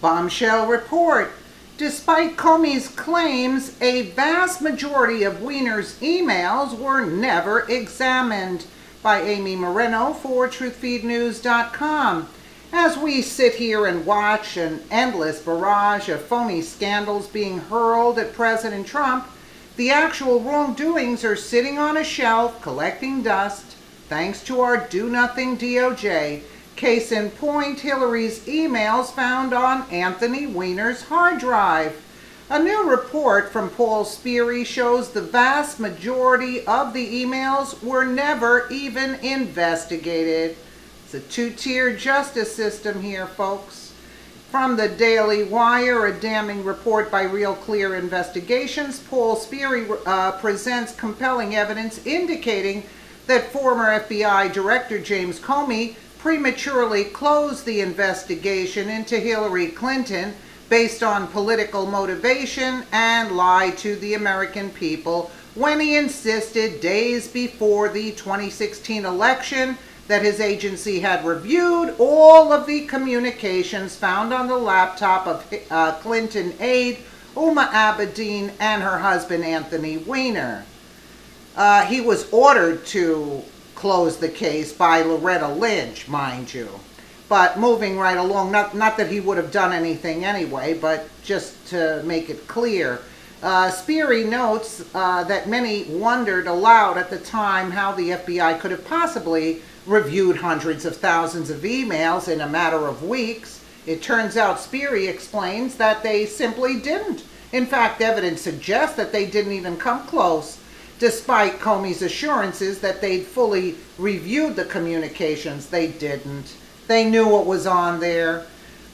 Bombshell report. Despite Comey's claims, a vast majority of Weiner'S emails were never examined. By Amy Moreno for TruthFeedNews.com. As we sit here and watch an endless barrage of phony scandals being hurled at President Trump, the actual wrongdoings are sitting on a shelf collecting dust, thanks to our do-nothing DOJ. Case in point, Hillary's emails found on Anthony Weiner's hard drive. A new report from Paul Sperry shows the vast majority of the emails were never even investigated. It's a two-tier justice system here, folks. From the Daily Wire, a damning report by Real Clear Investigations, Paul Sperry presents compelling evidence indicating that former FBI Director James Comey prematurely closed the investigation into Hillary Clinton based on political motivation and lied to the American people when he insisted days before the 2016 election that his agency had reviewed all of the communications found on the laptop of Clinton aide Huma Abedin and her husband Anthony Weiner. He was ordered to close the case by Loretta Lynch, mind you. But moving right along, not that he would have done anything anyway, but just to make it clear, Sperry notes that many wondered aloud at the time how the FBI could have possibly reviewed hundreds of thousands of emails in a matter of weeks. It turns out, Sperry explains, that they simply didn't. In fact, evidence suggests that they didn't even come close, despite Comey's assurances that they'd fully reviewed the communications. They didn't. They knew what was on there.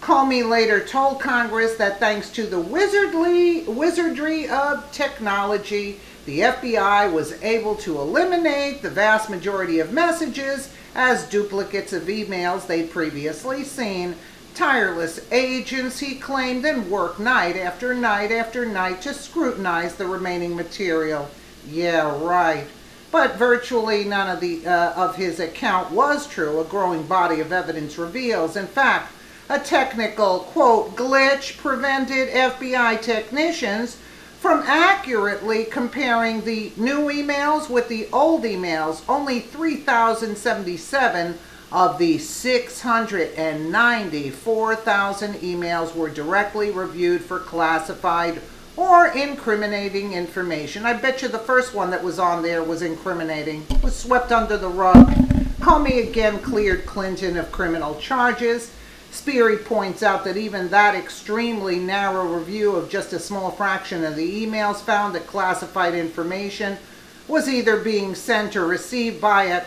Comey later told Congress that thanks to the wizardry of technology, the FBI was able to eliminate the vast majority of messages as duplicates of emails they'd previously seen. Tireless agents, he claimed, and worked night after night after night to scrutinize the remaining material. Yeah, right. But virtually none of his account was true, a growing body of evidence reveals. In fact, a technical, quote, glitch prevented FBI technicians from accurately comparing the new emails with the old emails. Only 3,077 of the 694,000 emails were directly reviewed for classified or incriminating information. I bet you the first one that was on there was incriminating. It was swept under the rug. Comey again cleared Clinton of criminal charges. Sperry points out that even that extremely narrow review of just a small fraction of the emails found that classified information was either being sent or received via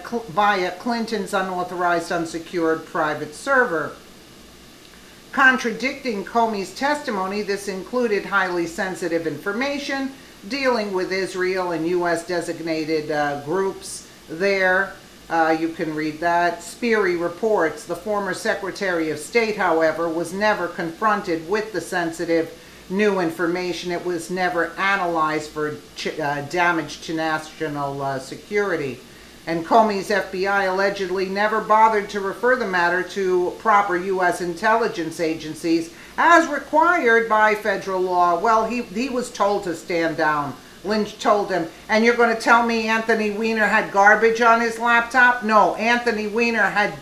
Clinton's unauthorized unsecured private server. Contradicting Comey's testimony, this included highly sensitive information dealing with Israel and U.S. designated groups there. You can read that. Sperry reports the former Secretary of State, however, was never confronted with the sensitive new information. It was never analyzed for damage to national security. And Comey's FBI allegedly never bothered to refer the matter to proper U.S. intelligence agencies as required by federal law. Well, he was told to stand down. Lynch told him, and you're going to tell me Anthony Weiner had garbage on his laptop? No, Anthony Weiner had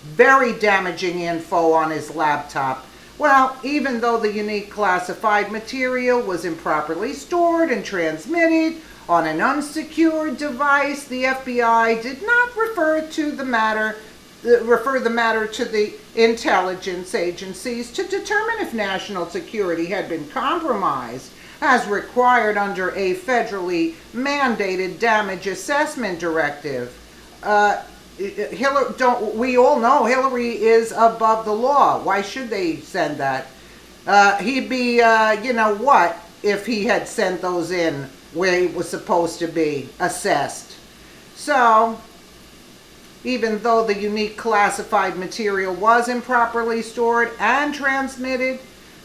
very damaging info on his laptop. Well, even though the unique classified material was improperly stored and transmitted on an unsecured device, the FBI did not refer the matter to the intelligence agencies to determine if national security had been compromised, as required under a federally mandated damage assessment directive. We all know Hillary is above the law. Why should they send that? He'd be, if he had sent those in where he was supposed to be assessed. So, even though the unique classified material was improperly stored and transmitted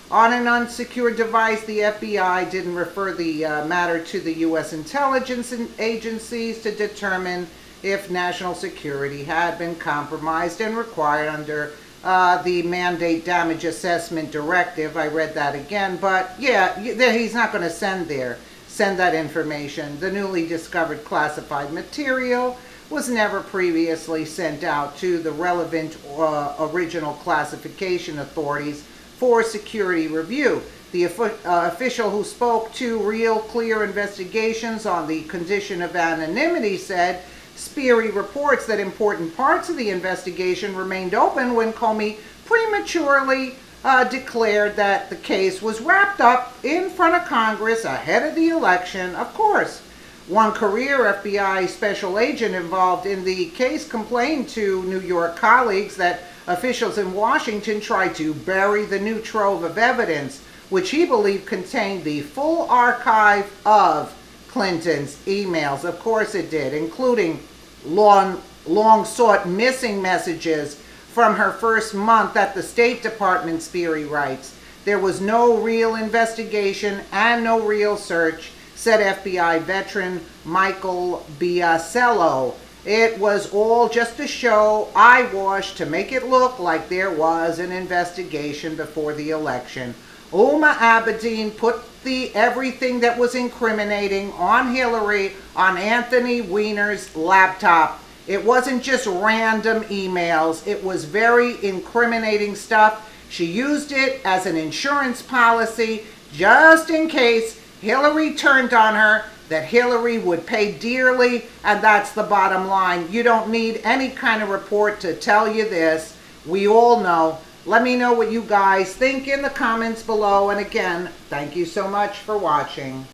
on an unsecured device, the FBI didn't refer the matter to the U.S. intelligence agencies to determine if national security had been compromised and required under the mandate damage assessment directive. I read that again, but yeah, he's not going to send that information. The newly discovered classified material was never previously sent out to the relevant original classification authorities for security review. The official who spoke to Real Clear Investigations on the condition of anonymity said Sperry reports that important parts of the investigation remained open when Comey prematurely declared that the case was wrapped up in front of Congress ahead of the election. Of course, one career FBI special agent involved in the case complained to New York colleagues that officials in Washington tried to bury the new trove of evidence, which he believed contained the full archive of Clinton's emails. Of course it did, including long sought missing messages from her first month at the State Department, Sperry writes. There was no real investigation and no real search, said FBI veteran Michael Biasello. It was all just a show, eyewash, to make it look like there was an investigation before the election. Huma Abedin put everything that was incriminating on Hillary on Anthony Weiner's laptop. It wasn't just random emails. It was very incriminating stuff. She used it as an insurance policy just in case Hillary turned on her, that Hillary would pay dearly, and that's the bottom line. You don't need any kind of report to tell you this. We all know. Let me know what you guys think in the comments below. And again, thank you so much for watching.